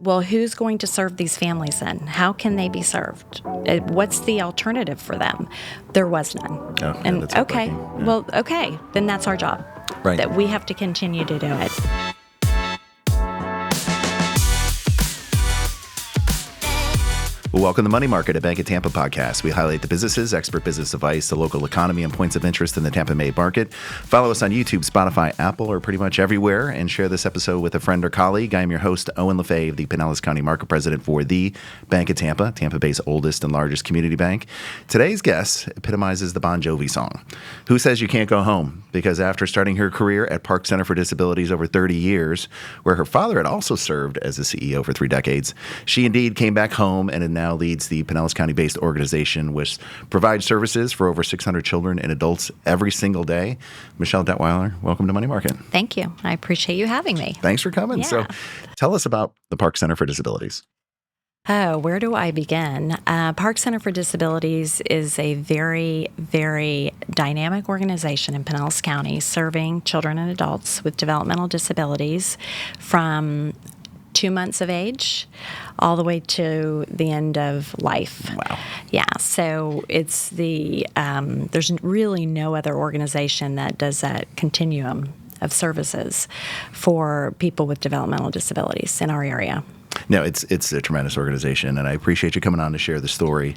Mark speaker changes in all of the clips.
Speaker 1: Well, who's going to serve these families then? How can they be served? What's the alternative for them? There was none.
Speaker 2: Oh,
Speaker 1: and
Speaker 2: that's
Speaker 1: okay,
Speaker 2: heartbreaking.
Speaker 1: well, okay, then that's our job.
Speaker 2: Right.
Speaker 1: That we have to continue to do it.
Speaker 2: Well, welcome to Money Market, a Bank of Tampa podcast. We highlight the businesses, expert business advice, the local economy, and points of interest in the Tampa Bay market. Follow us on YouTube, Spotify, Apple, or pretty much everywhere, and share this episode with a friend or colleague. I am your host, Owen LaFave, the Pinellas County Market President for the Bank of Tampa, Tampa Bay's oldest and largest community bank. Today's guest epitomizes the Bon Jovi song, Who Says You Can't Go Home? Because after starting her career at PARC Center for Disabilities over 30 years, where her father had also served as the CEO for 3 decades, she indeed came back home and now leads the Pinellas County-based organization, which provides services for over 600 children and adults every single day. Michelle Detweiler, welcome to Money Market.
Speaker 1: Thank you. I appreciate you having me.
Speaker 2: Thanks for coming.
Speaker 1: Yeah.
Speaker 2: So tell us about the PARC Center for Disabilities.
Speaker 1: Oh, where do I begin? PARC Center for Disabilities is a very, very dynamic organization in Pinellas County serving children and adults with developmental disabilities from 2 months of age all the way to the end of life.
Speaker 2: Wow.
Speaker 1: Yeah, so it's there's really no other organization that does that continuum of services for people with developmental disabilities in our area.
Speaker 2: No, it's a tremendous organization, and I appreciate you coming on to share the story.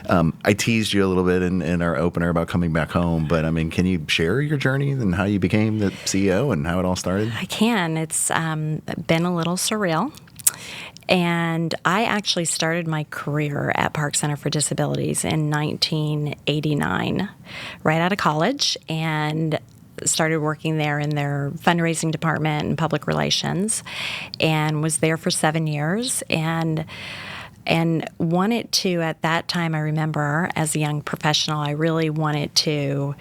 Speaker 2: I teased you a little bit in our opener about coming back home, but I mean, can you share your journey and how you became the CEO and how it all started?
Speaker 1: I can. It's been a little surreal. And I actually started my career at PARC Center for Disabilities in 1989, right out of college, and started working there in their fundraising department and public relations, and was there for 7 years, and wanted to, at that time, I remember as a young professional, I really wanted to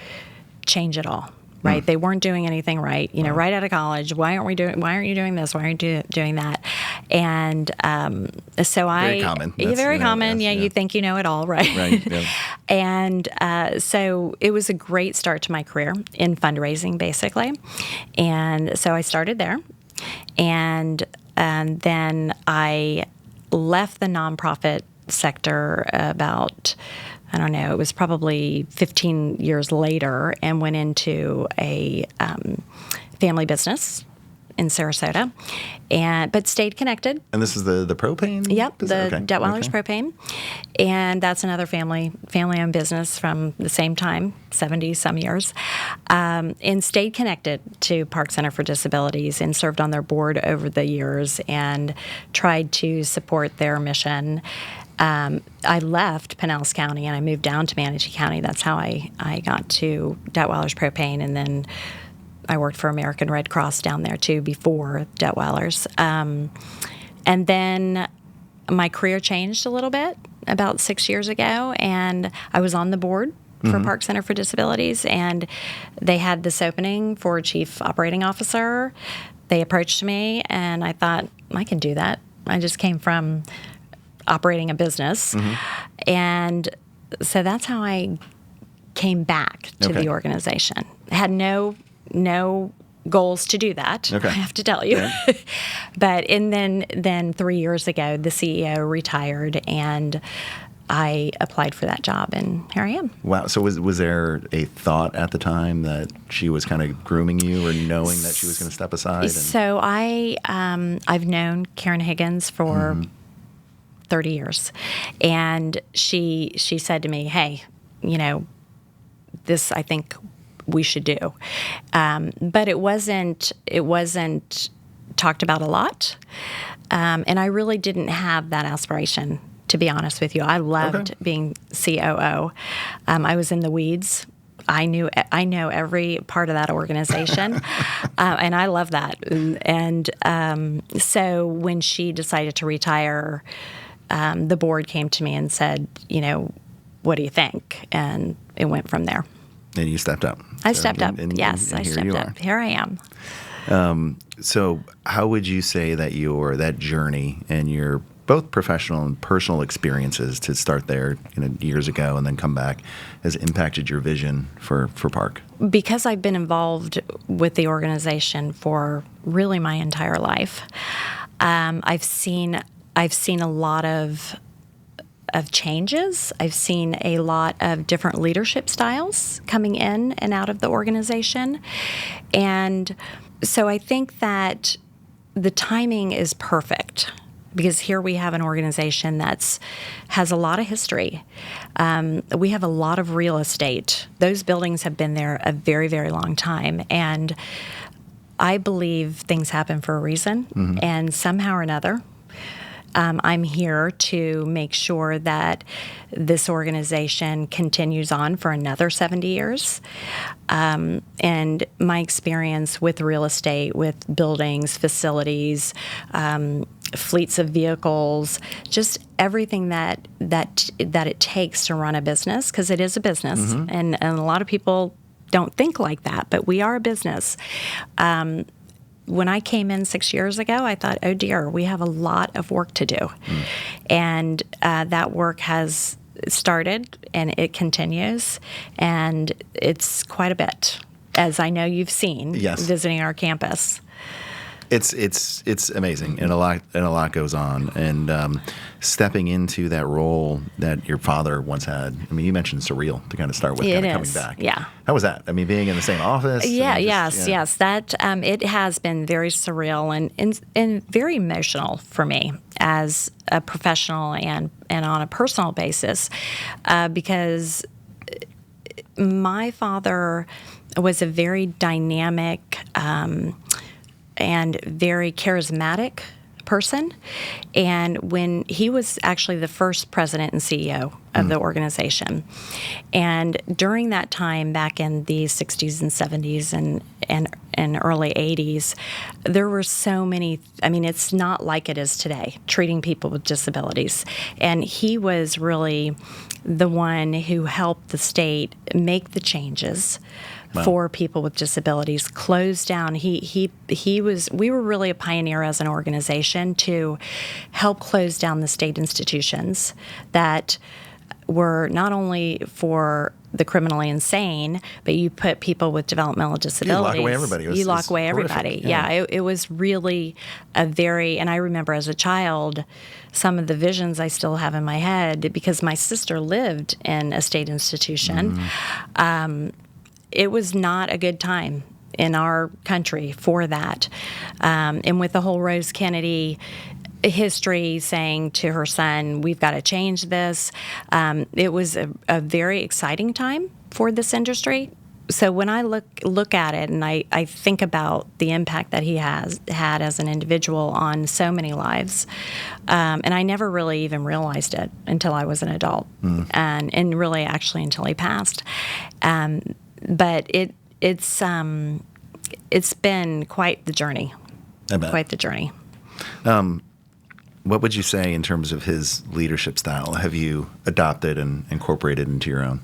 Speaker 1: change it all. Right, they weren't doing anything right. You know, right out of college, why aren't you doing this? Why aren't you doing that? And so
Speaker 2: very common.
Speaker 1: Very common.
Speaker 2: Yes,
Speaker 1: yeah, you think you know it all, right?
Speaker 2: Right. Yeah.
Speaker 1: And so it was a great start to my career in fundraising, basically. And so I started there, and then I left the nonprofit sector about, I don't know, it was probably 15 years later, and went into a family business in Sarasota, but stayed connected.
Speaker 2: And this is the propane?
Speaker 1: Yep,
Speaker 2: business?
Speaker 1: the Detweiler's Propane. And that's another family-owned business from the same time, 70-some years, and stayed connected to PARC Center for Disabilities and served on their board over the years and tried to support their mission. I left Pinellas County and I moved down to Manatee County. That's how I got to Detweiler's Propane, and then I worked for American Red Cross down there too before Detweiler's. And then my career changed a little bit about 6 years ago, and I was on the board for PARC Center for Disabilities, and they had this opening for Chief Operating Officer. They approached me, and I thought, I can do that. I just came from operating a business. And so that's how I came back to the organization. Had no goals to do that, I have to tell you. Yeah. But then 3 years ago, the CEO retired, and I applied for that job, and here I am.
Speaker 2: Wow. So was there a thought at the time that she was kind of grooming you, or knowing that she was going to step aside?
Speaker 1: So I've known Karen Higgins for 30 years. And she said to me, hey, you know, this I think we should do. But it wasn't talked about a lot. And I really didn't have that aspiration, to be honest with you. I loved being COO. I was in the weeds. I know every part of that organization, and I love that. And so when she decided to retire, the board came to me and said, you know, what do you think? And it went from there.
Speaker 2: And you stepped up.
Speaker 1: I stepped up. Yes, I
Speaker 2: here
Speaker 1: stepped
Speaker 2: you
Speaker 1: up.
Speaker 2: are.
Speaker 1: Here I am.
Speaker 2: So how would you say that that journey and your both professional and personal experiences to start there, years ago and then come back, has impacted your vision for PARC?
Speaker 1: Because I've been involved with the organization for really my entire life, I've seen a lot of changes. I've seen a lot of different leadership styles coming in and out of the organization. And so I think that the timing is perfect because here we have an organization has a lot of history. We have a lot of real estate. Those buildings have been there a very, very long time. And I believe things happen for a reason. And somehow or another, I'm here to make sure that this organization continues on for another 70 years. And my experience with real estate, with buildings, facilities, fleets of vehicles, just everything that it takes to run a business, because it is a business, and a lot of people don't think like that, but we are a business. When I came in 6 years ago, I thought, oh dear, we have a lot of work to do. And that work has started and it continues, and it's quite a bit, as I know you've seen visiting our campus.
Speaker 2: It's amazing, and a lot goes on. And stepping into that role that your father once had. I mean, you mentioned surreal to kind of start with, kind of coming back.
Speaker 1: Yeah.
Speaker 2: How was that? I mean, being in the same office.
Speaker 1: Yes. That it has been very surreal and very emotional for me as a professional and on a personal basis, because my father was a very dynamic and very charismatic person. And when he was actually the first president and CEO of the organization. And during that time, back in the 60s and 70s and early 80s, there were so many, I mean, it's not like it is today, treating people with disabilities. And he was really the one who helped the state make the changes for people with disabilities, close down. We were really a pioneer as an organization to help close down the state institutions that were not only for the criminally insane, but you put people with developmental disabilities.
Speaker 2: You lock away everybody.
Speaker 1: You lock away everybody. Yeah, it was really and I remember as a child, some of the visions I still have in my head, because my sister lived in a state institution. It was not a good time in our country for that. And with the whole Rose Kennedy history saying to her son, we've got to change this, it was a very exciting time for this industry. So when I look at it and I think about the impact that he has had as an individual on so many lives, and I never really even realized it until I was an adult, and really actually until he passed. But it's been quite the journey.
Speaker 2: I bet.
Speaker 1: Quite the journey.
Speaker 2: What would you say in terms of his leadership style have you adopted and incorporated into your own?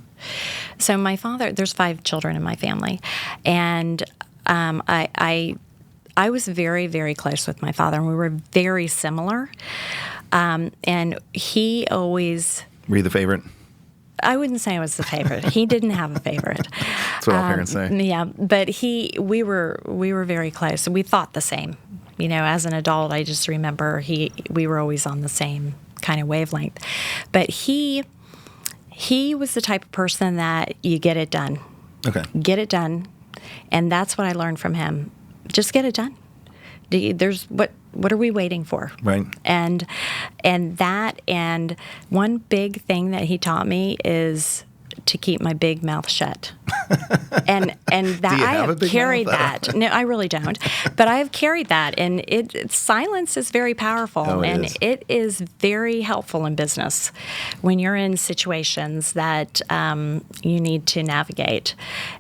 Speaker 1: So my father, there's 5 children in my family, and I was very, very close with my father, and we were very similar. And he always...
Speaker 2: Were you the favorite?
Speaker 1: I wouldn't say I was the favorite. He didn't have a favorite.
Speaker 2: That's what all parents say.
Speaker 1: Yeah, but we were very close. We thought the same. You know, as an adult, I just remember we were always on the same kind of wavelength. But he was the type of person that you get it done.
Speaker 2: Okay. Get it done,
Speaker 1: and that's what I learned from him. Just get it done. What are we waiting for?
Speaker 2: Right.
Speaker 1: And one big thing that he taught me is to keep my big mouth shut. and that I have carried that. No, I really don't. But I have carried that, and silence is very powerful, it is very helpful in business when you're in situations that you need to navigate.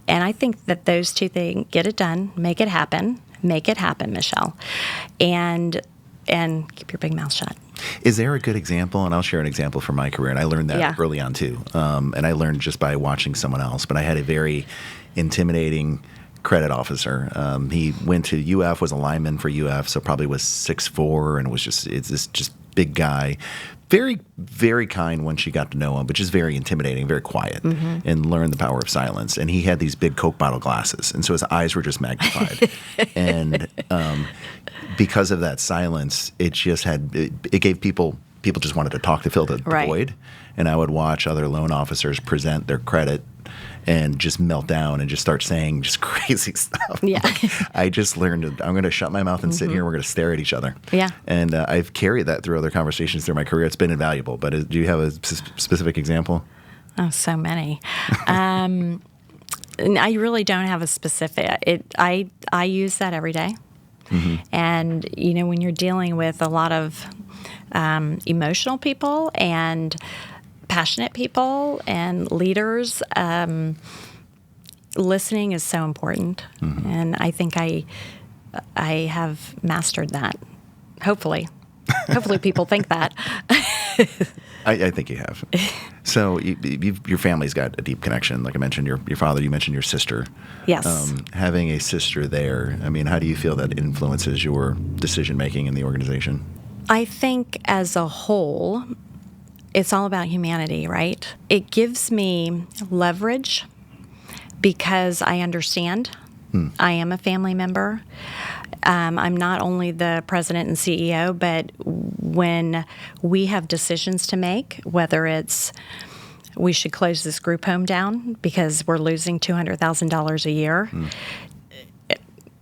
Speaker 1: And I think that those two things, get it done, make it happen. Make it happen, Michelle, and keep your big mouth shut.
Speaker 2: Is there a good example? And I'll share an example from my career, and I learned that early on too. And I learned just by watching someone else. But I had a very intimidating credit officer. He went to UF, was a lineman for UF, so probably was 6'4", and was just big guy. Very, very kind once she got to know him, but just very intimidating, very quiet, and learned the power of silence. And he had these big Coke bottle glasses, and so his eyes were just magnified. And because of that silence, it gave people just wanted to talk to fill the void. And I would watch other loan officers present their credit and just melt down and just start saying just crazy stuff.
Speaker 1: Yeah.
Speaker 2: I just learned I'm going to shut my mouth and sit here. We're going to stare at each other.
Speaker 1: Yeah.
Speaker 2: And I've carried that through other conversations through my career. It's been invaluable. But do you have a specific example?
Speaker 1: Oh, so many. I really don't have a specific. I use that every day. And, when you're dealing with a lot of emotional people and passionate people and leaders, listening is so important. And I think I have mastered that. Hopefully people think that.
Speaker 2: I think you have. So your family's got a deep connection. Like I mentioned, your father, you mentioned your sister.
Speaker 1: Yes.
Speaker 2: Having a sister there, I mean, how do you feel that influences your decision-making in the organization?
Speaker 1: I think as a whole, it's all about humanity, right? It gives me leverage because I understand. I am a family member. I'm not only the president and CEO, but when we have decisions to make, whether it's we should close this group home down because we're losing $200,000 a year,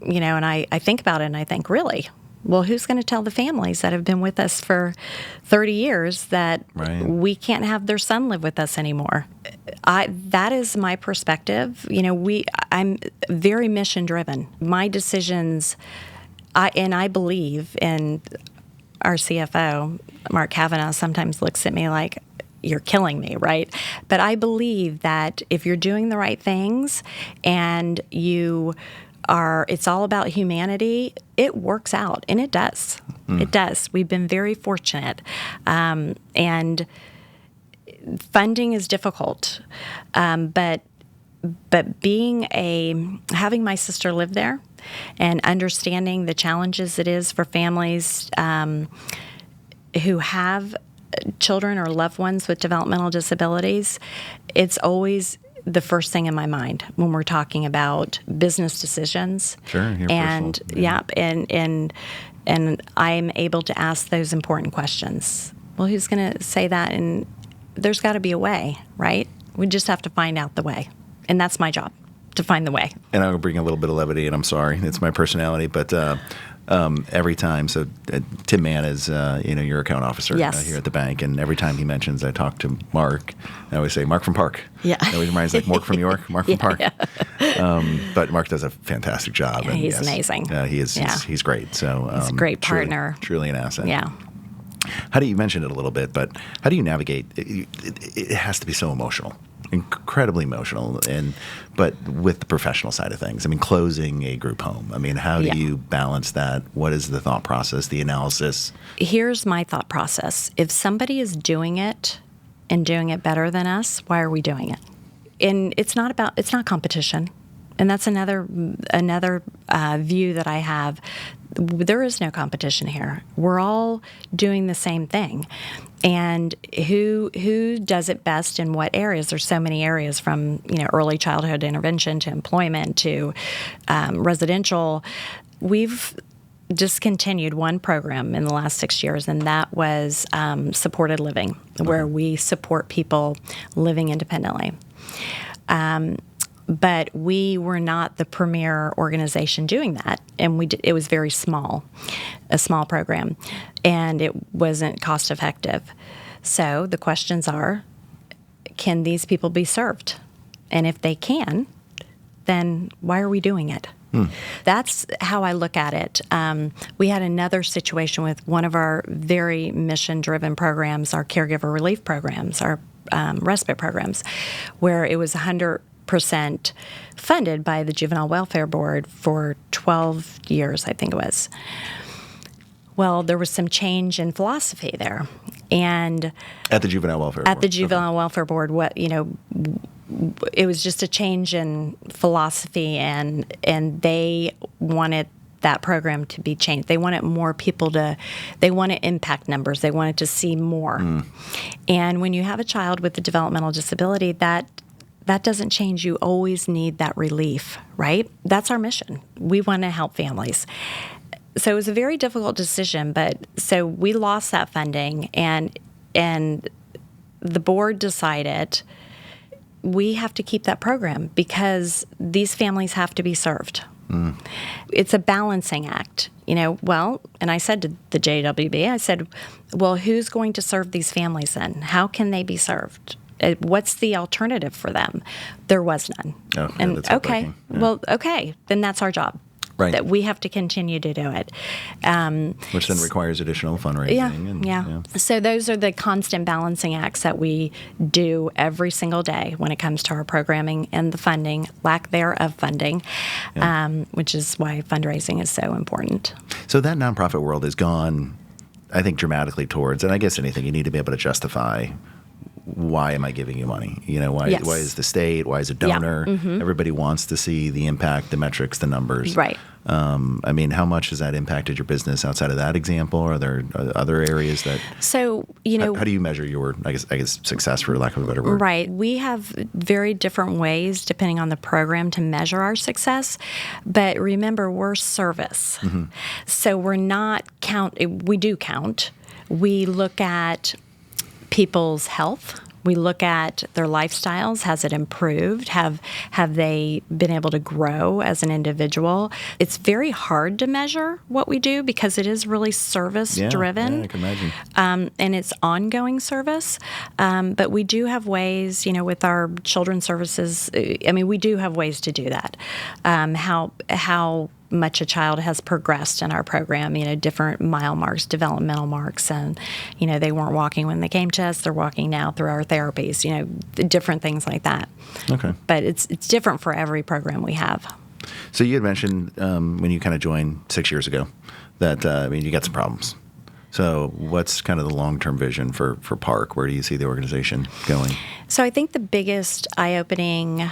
Speaker 1: and I think about it and I think, really? Well, who's going to tell the families that have been with us for 30 years that we can't have their son live with us anymore? That is my perspective. I'm very mission driven. My decisions, I believe in our CFO, Mark Kavanaugh, sometimes looks at me like, you're killing me, right? But I believe that if you're doing the right things and it's all about humanity, it works out, and it does. It does. We've been very fortunate. And funding is difficult. But having my sister live there and understanding the challenges it is for families who have children or loved ones with developmental disabilities, it's always the first thing in my mind when we're talking about business decisions.
Speaker 2: Sure,
Speaker 1: and
Speaker 2: personal,
Speaker 1: and I'm able to ask those important questions. Well, who's going to say that? And there's got to be a way, right? We just have to find out the way, and that's my job, to find the way.
Speaker 2: And I'll bring a little bit of levity, and I'm sorry, it's my personality, but every time, so Tim Mann is, your account officer here at the bank, and every time he mentions I talk to Mark, I always say, Mark from PARC.
Speaker 1: Yeah.
Speaker 2: It always reminds like Mark from New York, Mark from PARC. Yeah. But Mark does a fantastic job.
Speaker 1: Yeah,
Speaker 2: and
Speaker 1: he's amazing.
Speaker 2: He is.
Speaker 1: Yeah.
Speaker 2: He's great. So
Speaker 1: he's a great partner.
Speaker 2: Truly an asset.
Speaker 1: Yeah.
Speaker 2: How do you mention it a little bit, but how do you navigate? It has to be so emotional. Incredibly emotional, but with the professional side of things. I mean, closing a group home. I mean, how do you balance that? What is the thought process, the analysis?
Speaker 1: Here's my thought process. If somebody is doing it and doing it better than us, why are we doing it? And it's not competition. And that's another view that I have. There is no competition here. We're all doing the same thing. And who does it best in what areas? There's so many areas, from early childhood intervention to employment to residential. We've discontinued one program in the last 6 years, and that was supported living, where we support people living independently. But we were not the premier organization doing that, and it was very small, a small program, and it wasn't cost effective. So the questions are, can these people be served? And if they can, then why are we doing it? That's how I look at it. We had another situation with one of our very mission-driven programs, our caregiver relief programs, our respite programs, where it was 100% funded by the Juvenile Welfare Board for 12 years, I think it was. Well, there was some change in philosophy there, and
Speaker 2: at the Juvenile Welfare Board.
Speaker 1: At the Juvenile Welfare Board, it was just a change in philosophy, and they wanted that program to be changed. They wanted more people they want to impact numbers. They wanted to see more. And when you have a child with a developmental disability, that doesn't change. You always need that relief, right? That's our mission. We want to help families. So it was a very difficult decision, but so we lost that funding, and the board decided we have to keep that program because these families have to be served. It's a balancing act, and I said to the JWB, I said, well, who's going to serve these families then? How can they be served? What's the alternative for them? There was none.
Speaker 2: Oh, and that's
Speaker 1: okay, well, okay, then that's our job.
Speaker 2: Right.
Speaker 1: That we have to continue to do it.
Speaker 2: Which then requires additional fundraising.
Speaker 1: Yeah. So those are the constant balancing acts that we do every single day when it comes to our programming and the funding, lack thereof funding, which is why fundraising is so important.
Speaker 2: So that nonprofit world has gone, I think, dramatically towards, and I guess anything, you need to be able to justify why am I giving you money? Why is the state? Why is a donor? Everybody wants to see the impact, the metrics, the numbers.
Speaker 1: Right.
Speaker 2: How much has that impacted your business outside of that example? Are there other areas that?
Speaker 1: So,
Speaker 2: how do you measure your, I guess, success, for lack of a better word?
Speaker 1: Right. We have very different ways, depending on the program, to measure our success. But remember, we're service. So we're not we do count. We look at people's health. We look at their lifestyles. Has it improved? Have they been able to grow as an individual? It's very hard to measure what we do because it is really service-driven.
Speaker 2: Yeah, I can imagine.
Speaker 1: And it's ongoing service. But we do have ways, with our children's services, we do have ways to do that. How much a child has progressed in our program, different mile marks, developmental marks, and, they weren't walking when they came to us, they're walking now through our therapies, different things like that.
Speaker 2: Okay.
Speaker 1: But it's different for every program we have.
Speaker 2: So you had mentioned when you kind of joined 6 years ago that, you got some problems. So what's kind of the long-term vision for PARC? Where do you see the organization going?
Speaker 1: So I think the biggest eye-opening,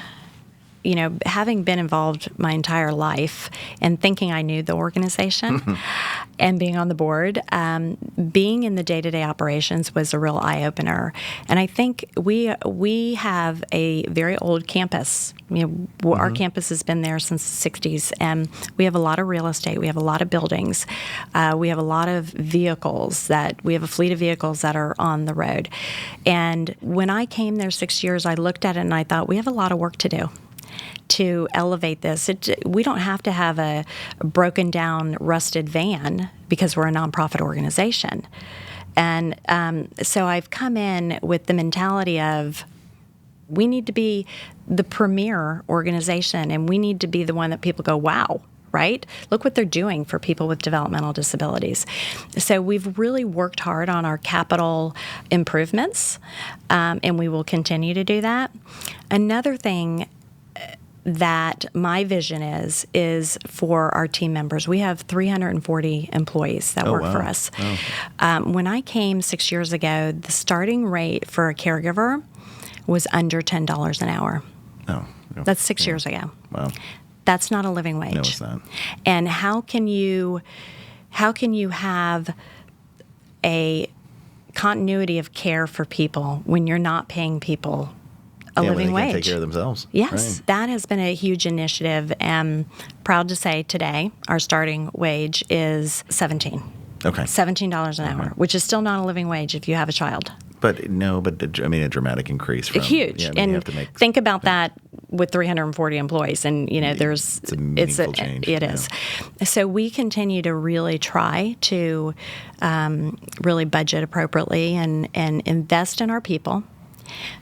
Speaker 1: having been involved my entire life and thinking I knew the organization and being on the board, being in the day-to-day operations was a real eye-opener. And I think we have a very old campus. Our campus has been there since the 60s, and we have a lot of real estate. We have a lot of buildings. We have a lot of vehicles we have a fleet of vehicles that are on the road. And when I came there 6 years, I looked at it and I thought, we have a lot of work to do to elevate this. We don't have to have a broken down, rusted van because we're a nonprofit organization. And so I've come in with the mentality of we need to be the premier organization, and we need to be the one that people go, wow, right? Look what they're doing for people with developmental disabilities. So we've really worked hard on our capital improvements, and we will continue to do that. Another thing that my vision is for our team members. We have 340 employees that work for us. Wow. When I came 6 years ago, the starting rate for a caregiver was under $10 an hour.
Speaker 2: Oh,
Speaker 1: that's 6 years ago.
Speaker 2: Wow.
Speaker 1: That's not a living wage.
Speaker 2: No, it's not.
Speaker 1: And how can you have a continuity of care for people when you're not paying people a living
Speaker 2: when they
Speaker 1: wage?
Speaker 2: can't take care of themselves.
Speaker 1: Yes,
Speaker 2: right.
Speaker 1: That has been a huge initiative. And proud to say today, our starting wage is $17.
Speaker 2: Okay.
Speaker 1: $17 an hour, which is still not a living wage if you have a child.
Speaker 2: But a dramatic increase.
Speaker 1: Huge.
Speaker 2: Yeah,
Speaker 1: and
Speaker 2: you have to make,
Speaker 1: think about that with 340 employees, and
Speaker 2: it's a meaningful change.
Speaker 1: It is. So we continue to really try to really budget appropriately and invest in our people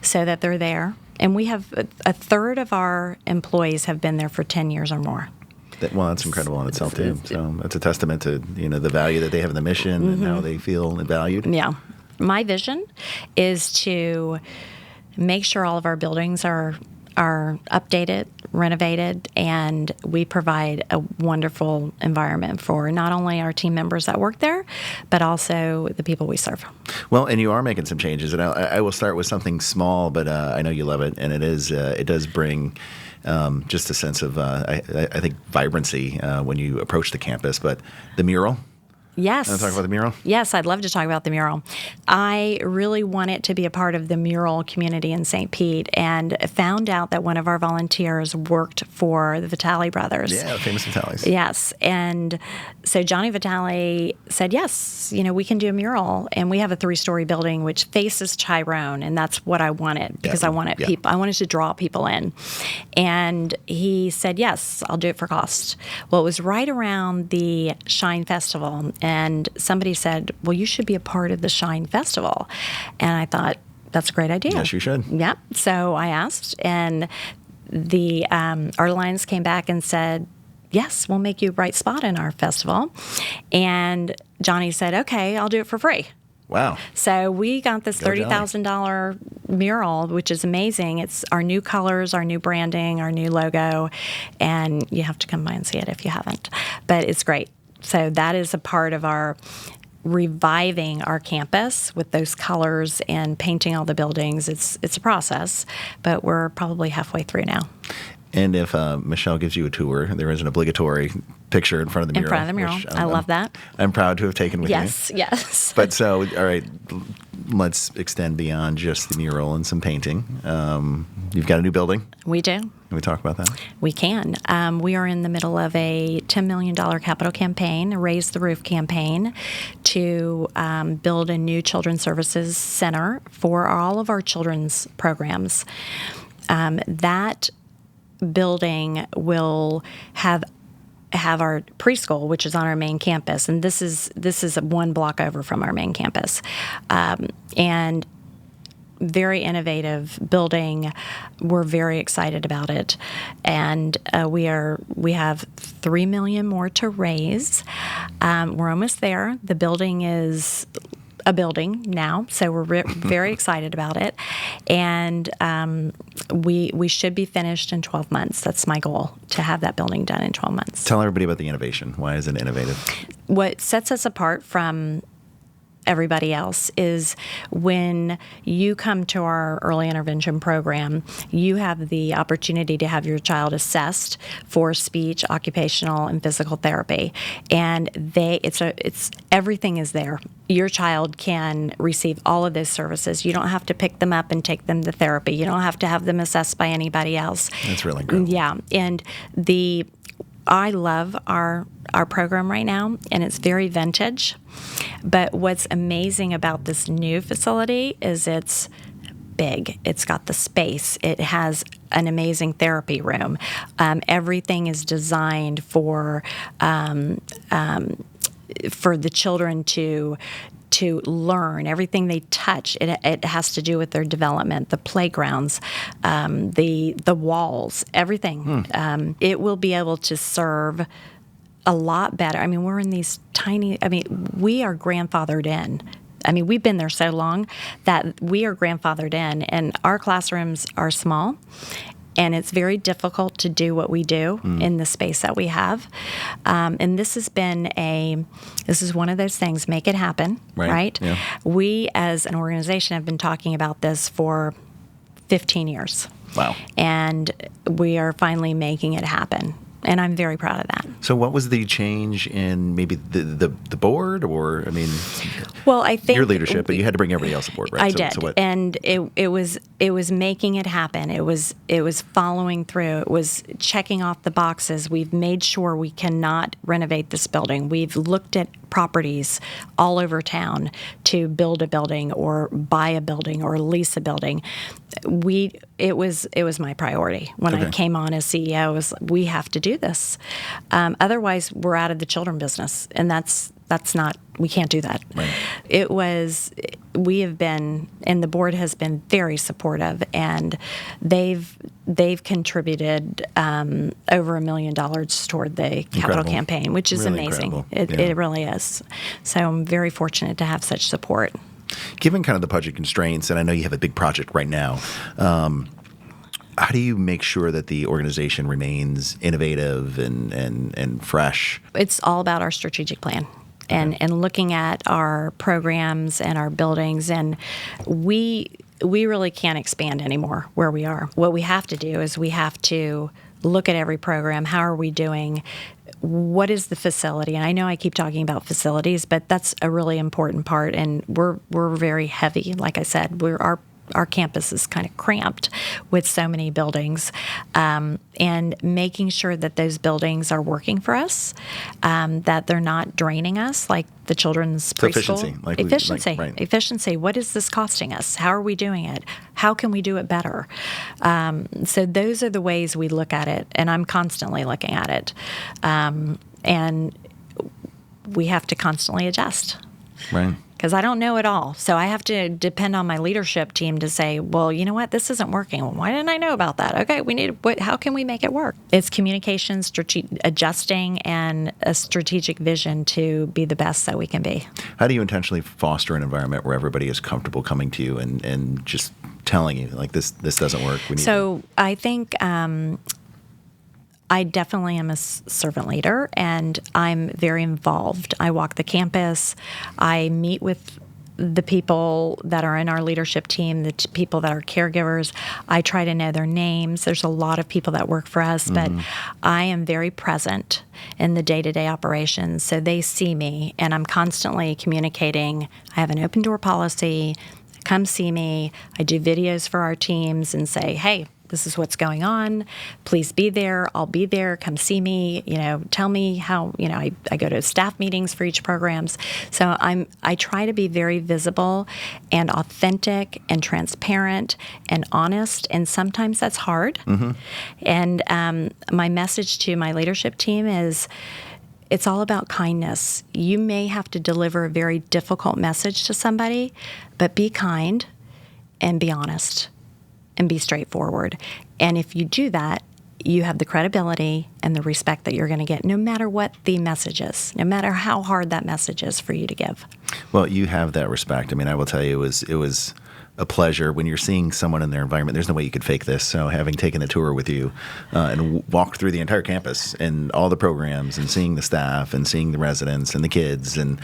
Speaker 1: so that they're there. And we have a third of our employees have been there for 10 years or more.
Speaker 2: Well, that's incredible in itself too. So that's a testament to the value that they have in the mission and how they feel valued.
Speaker 1: Yeah. My vision is to make sure all of our buildings are updated, renovated, and we provide a wonderful environment for not only our team members that work there, but also the people we serve.
Speaker 2: Well, and you are making some changes, and I will start with something small, but I know you love it, and it does bring just a sense of, I think, vibrancy when you approach the campus. But the mural.
Speaker 1: Yes.
Speaker 2: Want to talk about the mural?
Speaker 1: Yes, I'd love to talk about the mural. I really want it to be a part of the mural community in St. Pete, and found out that one of our volunteers worked for the Vitale brothers.
Speaker 2: Yeah, the famous Vitalis.
Speaker 1: Yes. And so Johnny Vitale said, yes, we can do a mural. And we have a 3-story building which faces Tyrone, and that's what I wanted because I wanted I wanted to draw people in. And he said, yes, I'll do it for cost. Well, it was right around the Shine Festival. And somebody said, well, you should be a part of the Shine Festival. And I thought, that's a great idea.
Speaker 2: Yes, you should.
Speaker 1: Yeah. So I asked, and the Art Alliance came back and said, yes, we'll make you a bright spot in our festival. And Johnny said, okay, I'll do it for free.
Speaker 2: Wow.
Speaker 1: So we got this $30,000 mural, which is amazing. It's our new colors, our new branding, our new logo, and you have to come by and see it if you haven't. But it's great. So that is a part of our reviving our campus with those colors and painting all the buildings. It's a process, but we're probably halfway through now.
Speaker 2: And if Michelle gives you a tour, there is an obligatory picture in front of the mural.
Speaker 1: In front of the mural. I love that.
Speaker 2: I'm proud to have taken with you.
Speaker 1: Yes.
Speaker 2: But so, all right, let's extend beyond just the mural and some painting. You've got a new building.
Speaker 1: We do.
Speaker 2: Can we talk about that?
Speaker 1: We can. We are in the middle of a $10 million capital campaign, a Raise the Roof campaign, to build a new children's services center for all of our children's programs. That building will have our preschool, which is on our main campus, and this is one block over from our main campus, and very innovative building. We're very excited about it, and we have $3 million more to raise. We're almost there. The building is a building now, so we're very excited about it, and we should be finished in 12 months. That's my goal, to have that building done in 12 months.
Speaker 2: Tell everybody about the innovation. Why is it innovative?
Speaker 1: What sets us apart from everybody else is when you come to our early intervention program, you have the opportunity to have your child assessed for speech, occupational, and physical therapy, and everything is there. Your child can receive all of those services. You don't have to pick them up and take them to therapy. You don't have to have them assessed by anybody else.
Speaker 2: That's really incredible.
Speaker 1: Yeah, and I love our program right now, and it's very vintage. But what's amazing about this new facility is it's big. It's got the space. It has an amazing therapy room. Everything is designed for the children to learn. Everything they touch, it has to do with their development, the playgrounds, the walls, everything. It will be able to serve a lot better. I mean, we're in these we are grandfathered in. I mean, we've been there so long that we are grandfathered in, and our classrooms are small, and it's very difficult to do what we do in the space that we have. And this is one of those things, make it happen, right?
Speaker 2: Yeah.
Speaker 1: We, as an organization, have been talking about this for 15 years.
Speaker 2: Wow.
Speaker 1: And we are finally making it happen. And I'm very proud of that.
Speaker 2: So what was the change in maybe the board, or, I mean,
Speaker 1: well, I think
Speaker 2: your leadership, but you had to bring everybody else aboard, right?
Speaker 1: I did. And it was making it happen. It was following through. It was checking off the boxes. We've made sure we cannot renovate this building. We've looked at properties all over town to build a building or buy a building or lease a building. It was my priority when I came on as CEO. Was we have to do this, otherwise we're out of the children business, and that's not, we can't do that. Right. We have been, and the board has been very supportive, and they've contributed over $1 million toward the capital campaign, which is really amazing. It really is. So I'm very fortunate to have such support.
Speaker 2: Given kind of the budget constraints, and I know you have a big project right now, how do you make sure that the organization remains innovative and fresh?
Speaker 1: It's all about our strategic plan. And looking at our programs and our buildings, and we we really can't expand anymore where we are. What we have to do is we have to look at every program. How are we doing? What is the facility? And I know I keep talking about facilities, but that's a really important part. And we're very heavy. Like I said, our campus is kind of cramped with so many buildings, and making sure that those buildings are working for us, that they're not draining us like the children's preschool.
Speaker 2: Efficiency.
Speaker 1: Efficiency. What is this costing us? How are we doing it? How can we do it better? So those are the ways we look at it, and I'm constantly looking at it. And we have to constantly adjust.
Speaker 2: Right.
Speaker 1: Because I don't know it all. So I have to depend on my leadership team to say, well, you know what, this isn't working. Well, why didn't I know about that? Okay, how can we make it work? It's communication, adjusting, and a strategic vision to be the best that we can be.
Speaker 2: How do you intentionally foster an environment where everybody is comfortable coming to you and just telling you, like, this doesn't work?
Speaker 1: I think I definitely am a servant leader, and I'm very involved. I walk the campus. I meet with the people that are in our leadership team, the people that are caregivers. I try to know their names. There's a lot of people that work for us, but I am very present in the day-to-day operations. So they see me, and I'm constantly communicating. I have an open door policy. Come see me. I do videos for our teams and say, hey, this is what's going on. Please be there. I'll be there. Come see me. Tell me how. I go to staff meetings for each programs. So I try to be very visible and authentic and transparent and honest. And sometimes that's hard. And my message to my leadership team is, it's all about kindness. You may have to deliver a very difficult message to somebody, but be kind and be honest. And be straightforward. And if you do that, you have the credibility and the respect that you're going to get, no matter what the message is, no matter how hard that message is for you to give.
Speaker 2: Well, you have that respect. I mean, I will tell you, it was a pleasure when you're seeing someone in their environment. There's no way you could fake this. So having taken a tour with you and walked through the entire campus and all the programs and seeing the staff and seeing the residents and the kids, and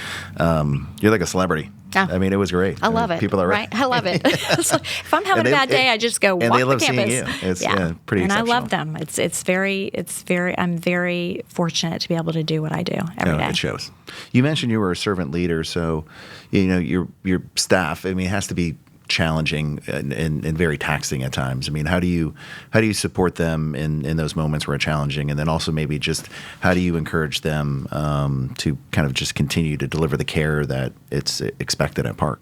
Speaker 2: you're like a celebrity.
Speaker 1: Oh.
Speaker 2: I mean, it was great.
Speaker 1: I love it.
Speaker 2: People are
Speaker 1: right. I love it. So if I'm having a bad day, I just go walk the campus.
Speaker 2: And they love seeing you. It's pretty exceptional.
Speaker 1: And I love them. It's very. I'm very fortunate to be able to do what I do every day.
Speaker 2: It shows. You mentioned you were a servant leader, so your staff. I mean, it has to be challenging and very taxing at times. I mean, how do you support them in those moments where it's challenging, and then also maybe just how do you encourage them to kind of just continue to deliver the care that it's expected at PARC?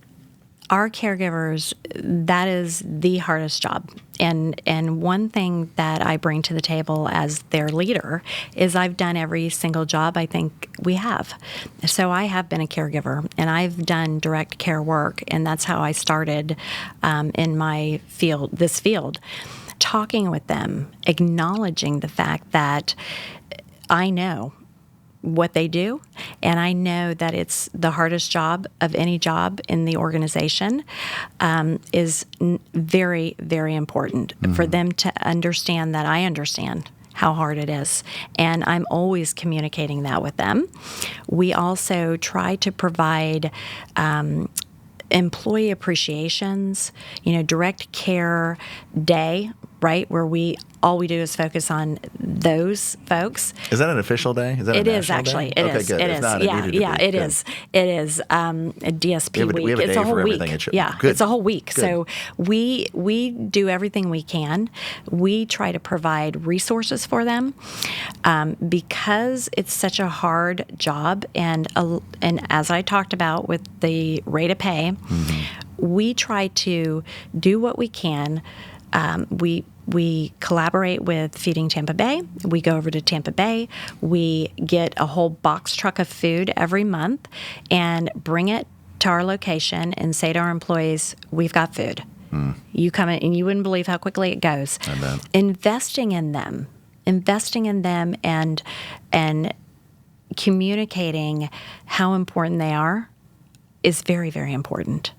Speaker 1: Our caregivers, that is the hardest job. And one thing that I bring to the table as their leader is I've done every single job I think we have. So I have been a caregiver, and I've done direct care work, and that's how I started in my field, this field. Talking with them, acknowledging the fact that I know what they do, and I know that it's the hardest job of any job in the organization, is very, very important for them to understand that I understand how hard it is, and I'm always communicating that with them. We also try to provide employee appreciations, direct care day, right, where all we do is focus on those folks.
Speaker 2: Is that an official day? Is that
Speaker 1: it
Speaker 2: a
Speaker 1: is actually.
Speaker 2: Day?
Speaker 1: It
Speaker 2: okay,
Speaker 1: is.
Speaker 2: Good.
Speaker 1: It
Speaker 2: it's
Speaker 1: is.
Speaker 2: Not,
Speaker 1: yeah,
Speaker 2: it
Speaker 1: yeah. It
Speaker 2: good.
Speaker 1: is. It is a DSP week.
Speaker 2: We have a
Speaker 1: it's
Speaker 2: day
Speaker 1: a whole
Speaker 2: for
Speaker 1: week.
Speaker 2: everything.
Speaker 1: Yeah,
Speaker 2: good.
Speaker 1: It's a whole week.
Speaker 2: Good.
Speaker 1: So we do everything we can. We try to provide resources for them because it's such a hard job, and as I talked about with the rate of pay, we try to do what we can. We collaborate with Feeding Tampa Bay. We go over to Tampa Bay. We get a whole box truck of food every month and bring it to our location and say to our employees, we've got food. You come in, and you wouldn't believe how quickly it goes.
Speaker 2: I bet.
Speaker 1: Investing in them and communicating how important they are is very, very important.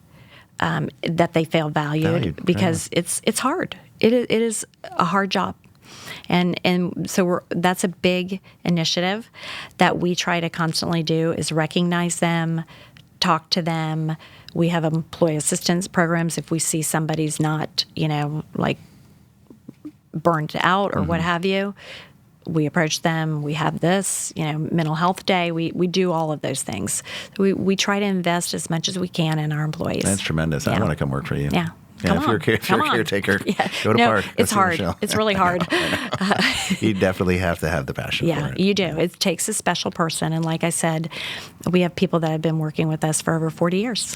Speaker 1: That they feel valued because it's hard. It is a hard job, and so that's a big initiative that we try to constantly do is recognize them, talk to them. We have employee assistance programs if we see somebody's not, like burned out or what have you. We approach them. We have this, mental health day. We do all of those things. We try to invest as much as we can in our employees.
Speaker 2: That's tremendous. I want to come work for you.
Speaker 1: Yeah.
Speaker 2: Yeah, if you're a caretaker, go to PARC.
Speaker 1: It's hard. It's really hard.
Speaker 2: You definitely have to have the passion for it.
Speaker 1: You do. It takes a special person. And like I said, we have people that have been working with us for over 40 years.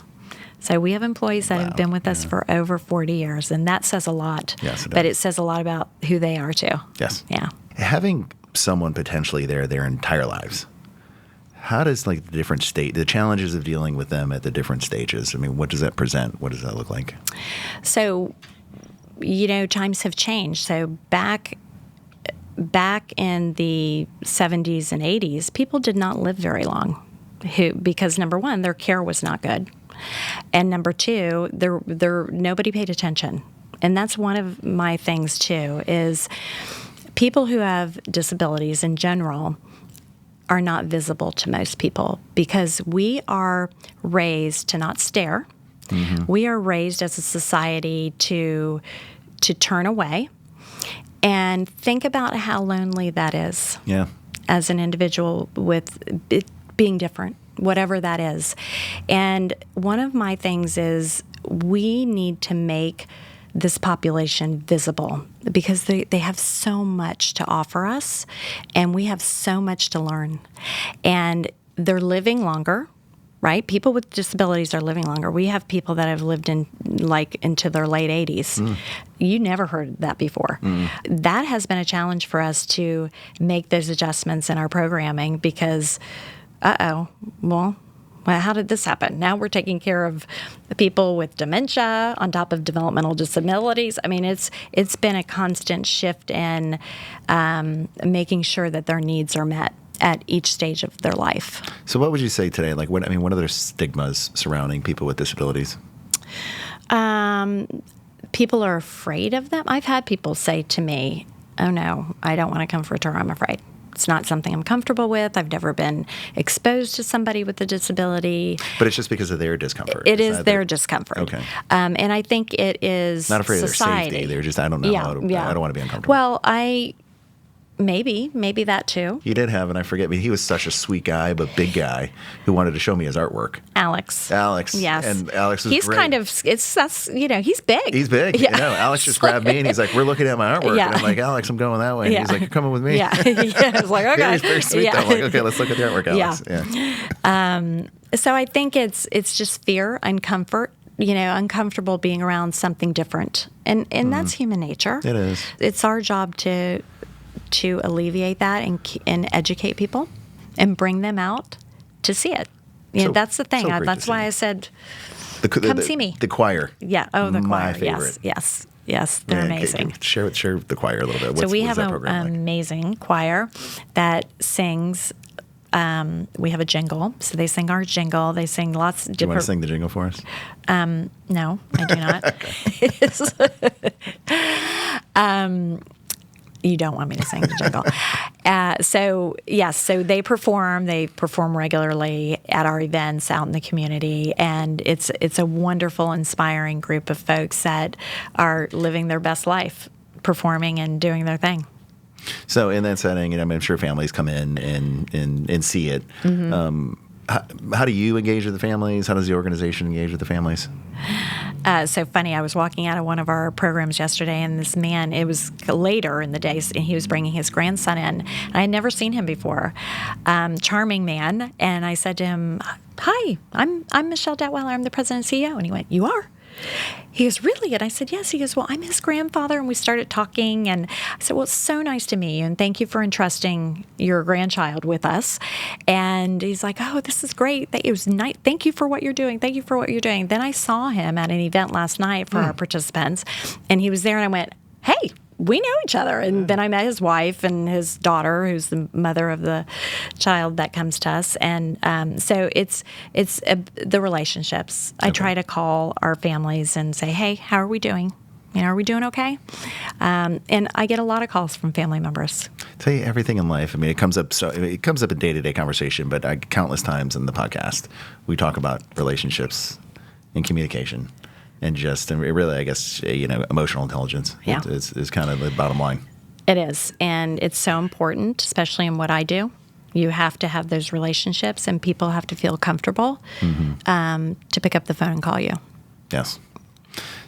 Speaker 1: So we have employees that have been with us for over 40 years, and that says a lot.
Speaker 2: Yes, it does.
Speaker 1: But it says a lot about who they are, too.
Speaker 2: Yes.
Speaker 1: Yeah.
Speaker 2: Having someone potentially there their entire lives, how does the different the challenges of dealing with them at the different stages? I mean, what does that present? What does that look like?
Speaker 1: So, times have changed. So back in the 70s and 80s, people did not live very long because number one, their care was not good. And number two, nobody paid attention. And that's one of my things too, is people who have disabilities in general are not visible to most people because we are raised to not stare. Mm-hmm. We are raised as a society to turn away and think about how lonely that is.
Speaker 2: Yeah.
Speaker 1: As an individual with it being different, whatever that is. And one of my things is we need to make this population visible because they have so much to offer us and we have so much to learn. And they're living longer, right? People with disabilities are living longer. We have people that have lived into their late 80s. Mm. You never heard that before. Mm. That has been a challenge for us to make those adjustments in our programming because, well, how did this happen? Now we're taking care of the people with dementia on top of developmental disabilities. I mean, it's been a constant shift in making sure that their needs are met at each stage of their life.
Speaker 2: So what would you say today? What are there stigmas surrounding people with disabilities?
Speaker 1: People are afraid of them. I've had people say to me, oh no, I don't want to come for a tour, I'm afraid. It's not something I'm comfortable with. I've never been exposed to somebody with a disability.
Speaker 2: But it's just because of their discomfort.
Speaker 1: It is their discomfort.
Speaker 2: Okay.
Speaker 1: And I think it is
Speaker 2: not afraid
Speaker 1: society.
Speaker 2: of their safety. They're just, I don't know.
Speaker 1: Yeah.
Speaker 2: I don't want to be uncomfortable.
Speaker 1: Well, Maybe that too.
Speaker 2: You did have, and I forget, he was such a sweet guy, but big guy, who wanted to show me his artwork.
Speaker 1: Alex.
Speaker 2: Yes. And Alex was
Speaker 1: he's
Speaker 2: great.
Speaker 1: kind of, he's big.
Speaker 2: He's big.
Speaker 1: Yeah.
Speaker 2: Alex just grabbed me and he's like, we're looking at my artwork.
Speaker 1: Yeah.
Speaker 2: And I'm like, Alex, I'm going that way. And he's like, you're coming with me.
Speaker 1: Yeah. I was like, okay.
Speaker 2: He was very sweet though. I'm like, okay, let's look at the artwork, Alex.
Speaker 1: Yeah. So I think it's just fear and comfort. Uncomfortable being around something different. And that's human nature.
Speaker 2: It is.
Speaker 1: It's our job to alleviate that and educate people and bring them out to see it. That's the thing. That's why I said, come see me.
Speaker 2: The choir.
Speaker 1: Yeah. Oh, the
Speaker 2: My
Speaker 1: choir.
Speaker 2: favorite.
Speaker 1: Yes. They're amazing.
Speaker 2: Share the choir a little bit.
Speaker 1: So we have an amazing choir that sings. We have a jingle. So they sing our jingle. They sing lots of different.
Speaker 2: Do you want to sing the jingle for us?
Speaker 1: No, I do not. You don't want me to sing the jingle. So they perform regularly at our events out in the community, and it's a wonderful, inspiring group of folks that are living their best life, performing and doing their thing.
Speaker 2: So in that setting, I'm sure families come in and see it. Mm-hmm. How do you engage with the families? How does the organization engage with the families?
Speaker 1: So funny, I was walking out of one of our programs yesterday, and this man, it was later in the day, and he was bringing his grandson in. I had never seen him before. Charming man. And I said to him, hi, I'm Michelle Detweiler. I'm the president and CEO. And he went, you are? He goes, really? And I said, yes. He goes, well, I'm his grandfather. And we started talking. And I said, well, it's so nice to meet you. And thank you for entrusting your grandchild with us. And he's like, oh, this is great. It was nice. Thank you for what you're doing. Thank you for what you're doing. Then I saw him at an event last night for our participants. And he was there. And I went, hey, we know each other. And then I met his wife and his daughter, who's the mother of the child that comes to us. And so it's the relationships. I try to call our families and say, hey, how are we doing? Are we doing okay? And I get a lot of calls from family members.
Speaker 2: Tell you everything in life. I mean, it comes up in day-to-day conversation, but countless times in the podcast, we talk about relationships and communication and really, I guess, emotional intelligence is kind of the bottom line.
Speaker 1: It is. And it's so important, especially in what I do. You have to have those relationships, and people have to feel comfortable to pick up the phone and call you.
Speaker 2: Yes.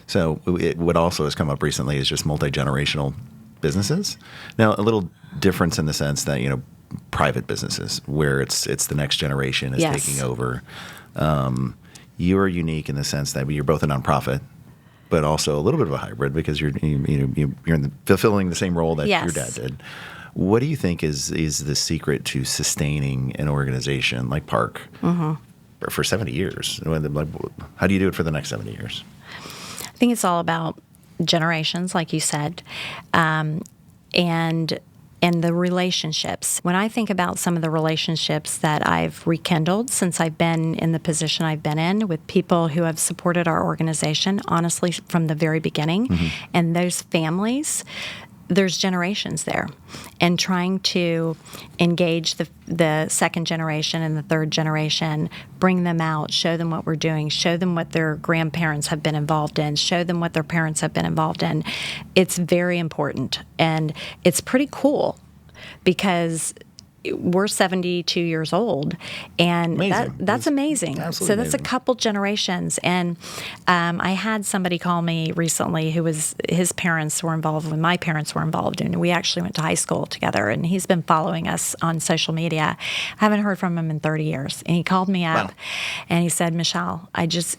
Speaker 2: So what also has come up recently is just multi-generational businesses. Now, a little difference in the sense that, private businesses where it's the next generation is taking over. You're unique in the sense that you're both a nonprofit, but also a little bit of a hybrid because you're fulfilling the same role that your dad did. What do you think is the secret to sustaining an organization like PARC for 70 years? How do you do it for the next 70 years?
Speaker 1: I think it's all about generations, like you said, and the relationships. When I think about some of the relationships that I've rekindled since I've been in the position I've been in with people who have supported our organization, honestly, from the very beginning, and those families, there's generations there, and trying to engage the second generation and the third generation, bring them out, show them what we're doing, show them what their grandparents have been involved in, show them what their parents have been involved in. It's very important, and it's pretty cool because we're 72 years old, and that's amazing. So that's a couple generations. And I had somebody call me recently his parents were involved when my parents were involved, and we actually went to high school together, and he's been following us on social media. I haven't heard from him in 30 years. And he called me up and he said, Michelle,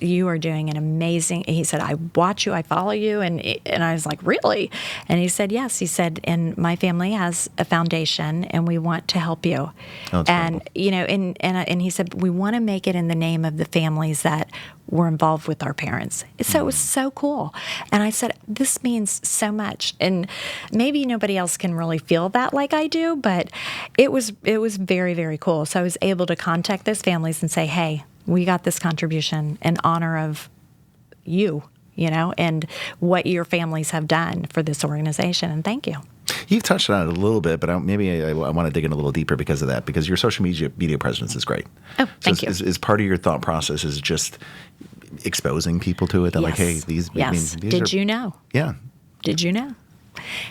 Speaker 1: you are doing an amazing, he said, I watch you, I follow you. And I was like, really? And he said, yes. He said, and my family has a foundation, and we want to help you. And and he said, we want to make it in the name of the families that were involved with our parents. So it was so cool. And I said, this means so much. And maybe nobody else can really feel that like I do, but it was very, very cool. So I was able to contact those families and say, hey, we got this contribution in honor of you, and what your families have done for this organization. And thank you.
Speaker 2: You've touched on it a little bit, but I want to dig in a little deeper because of that, because your social media presence is great.
Speaker 1: Oh, thank you.
Speaker 2: Is part of your thought process is just exposing people to it? That like, hey, these
Speaker 1: Did you know?
Speaker 2: Yeah.
Speaker 1: Did you know?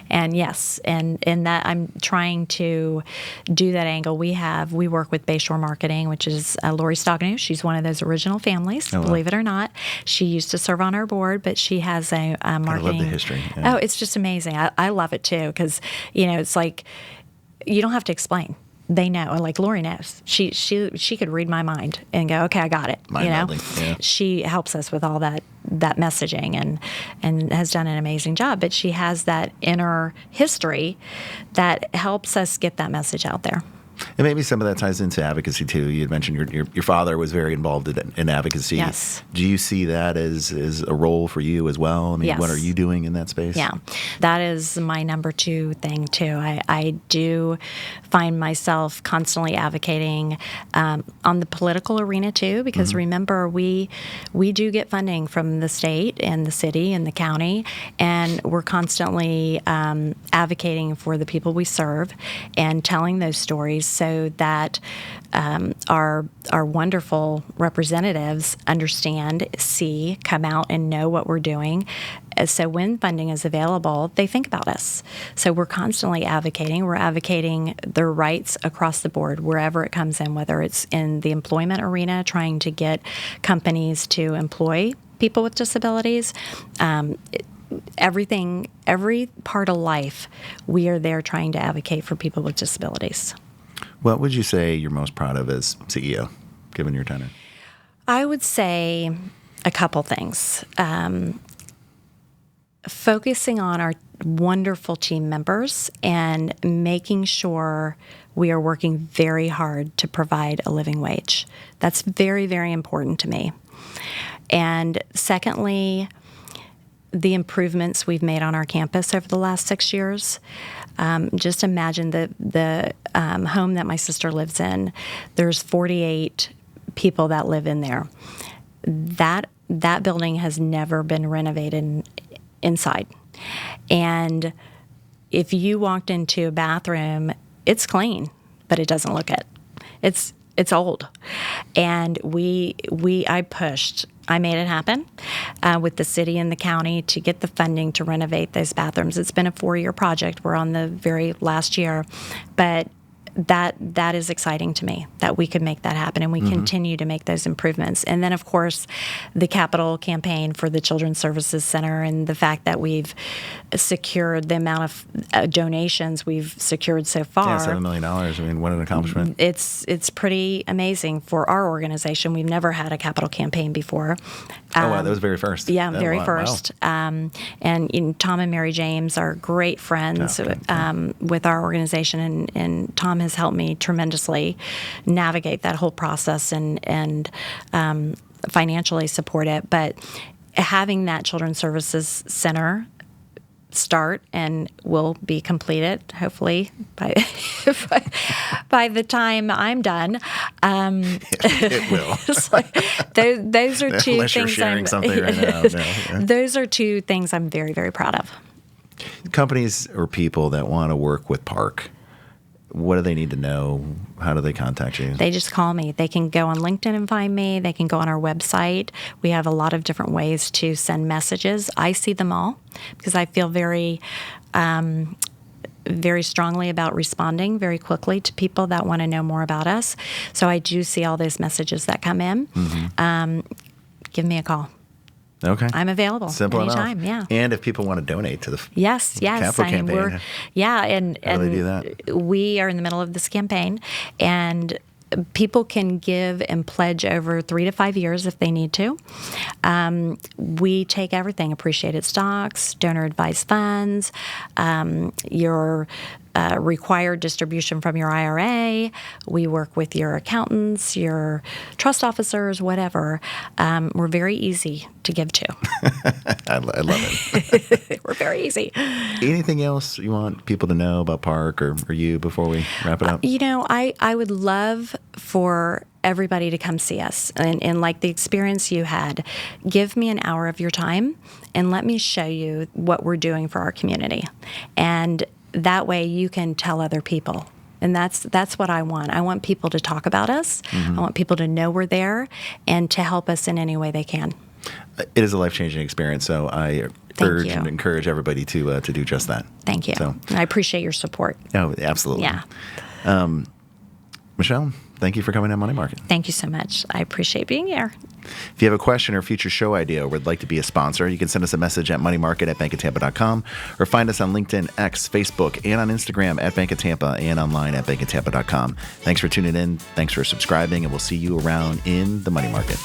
Speaker 1: And yes, and that I'm trying to do that angle. We work with Bayshore Marketing, which is Lori Stognew. She's one of those original families, believe it or not. She used to serve on our board, but she has a marketing. I love
Speaker 2: the history. Yeah.
Speaker 1: Oh, it's just amazing. I love it too because it's like you don't have to explain. They know, like Lori knows. She could read my mind and go, okay, I got it.
Speaker 2: Mind-boggling. Yeah.
Speaker 1: She helps us with all that messaging and has done an amazing job. But she has that inner history that helps us get that message out there.
Speaker 2: And maybe some of that ties into advocacy too. You had mentioned your father was very involved in advocacy.
Speaker 1: Yes. Do
Speaker 2: you see that as a role for you as well? I mean,
Speaker 1: yes.
Speaker 2: What are you doing in that space?
Speaker 1: Yeah, that is my number two thing too. I do find myself constantly advocating on the political arena too, because remember we do get funding from the state and the city and the county, and we're constantly advocating for the people we serve and telling those stories so that our wonderful representatives understand, see, come out and know what we're doing. So when funding is available, they think about us. So we're constantly advocating. We're advocating their rights across the board, wherever it comes in, whether it's in the employment arena, trying to get companies to employ people with disabilities. Every part of life, we are there trying to advocate for people with disabilities.
Speaker 2: What would you say you're most proud of as CEO, given your tenure?
Speaker 1: I would say a couple things. Focusing on our wonderful team members and making sure we are working very hard to provide a living wage. That's very, very important to me. And secondly, the improvements we've made on our campus over the last 6 years. Just imagine the home that my sister lives in. There's 48 people that live in there. That building has never been renovated inside. And if you walked into a bathroom, it's clean, but it doesn't look it. It's old. And I made it happen with the city and the county to get the funding to renovate those bathrooms. It's been a 4-year project. We're on the very last year, but that is exciting to me that we could make that happen, and we continue to make those improvements. And then, of course, the capital campaign for the Children's Services Center, and the fact that we've secured the amount of donations we've secured so far.
Speaker 2: Yeah, $7 million. I mean, what an accomplishment.
Speaker 1: It's pretty amazing for our organization. We've never had a capital campaign before.
Speaker 2: Oh, wow, that was very first.
Speaker 1: Yeah,
Speaker 2: oh,
Speaker 1: very
Speaker 2: wow,
Speaker 1: first.
Speaker 2: Wow.
Speaker 1: And Tom and Mary James are great friends with our organization, and Tom has helped me tremendously navigate that whole process and financially support it. But having that Children's Services Center start and will be completed, hopefully, by the time I'm done.
Speaker 2: It will.
Speaker 1: Those are two
Speaker 2: Unless
Speaker 1: things.
Speaker 2: You're sharing something right now. No, yeah.
Speaker 1: Those are two things I'm very, very proud of.
Speaker 2: Companies or people that want to work with PARC, what do they need to know? How do they contact you?
Speaker 1: They just call me. They can go on LinkedIn and find me. They can go on our website. We have a lot of different ways to send messages. I see them all because I feel very strongly about responding very quickly to people that want to know more about us. So I do see all those messages that come in. Give me a call.
Speaker 2: Okay.
Speaker 1: I'm available
Speaker 2: Simple
Speaker 1: anytime.
Speaker 2: enough.
Speaker 1: Yeah.
Speaker 2: And if people want to donate to the
Speaker 1: yes,
Speaker 2: capital campaign,
Speaker 1: and
Speaker 2: how do they do that?
Speaker 1: We are in the middle of this campaign, and people can give and pledge over 3 to 5 years if they need to. We take everything: appreciated stocks, donor advised funds, your required distribution from your IRA. We work with your accountants, your trust officers, whatever. We're very easy to give to.
Speaker 2: I love it.
Speaker 1: We're very easy.
Speaker 2: Anything else you want people to know about PARC or you before we wrap it up?
Speaker 1: I would love for everybody to come see us. And like the experience you had, give me an hour of your time and let me show you what we're doing for our community. And that way you can tell other people. And that's what I want. I want people to talk about us. I want people to know we're there and to help us in any way they can.
Speaker 2: It is a life-changing experience, so I urge and encourage everybody to do just that.
Speaker 1: Thank you.
Speaker 2: So,
Speaker 1: I appreciate your support.
Speaker 2: Oh, absolutely.
Speaker 1: Yeah.
Speaker 2: Michelle, thank you for coming on Money Market.
Speaker 1: Thank you so much. I appreciate being here.
Speaker 2: If you have a question or future show idea or would like to be a sponsor, you can send us a message at moneymarket@bankoftampa.com or find us on LinkedIn, X, Facebook, and on Instagram at Bank of Tampa and online at bankoftampa.com. Thanks for tuning in. Thanks for subscribing, and we'll see you around in the Money Market.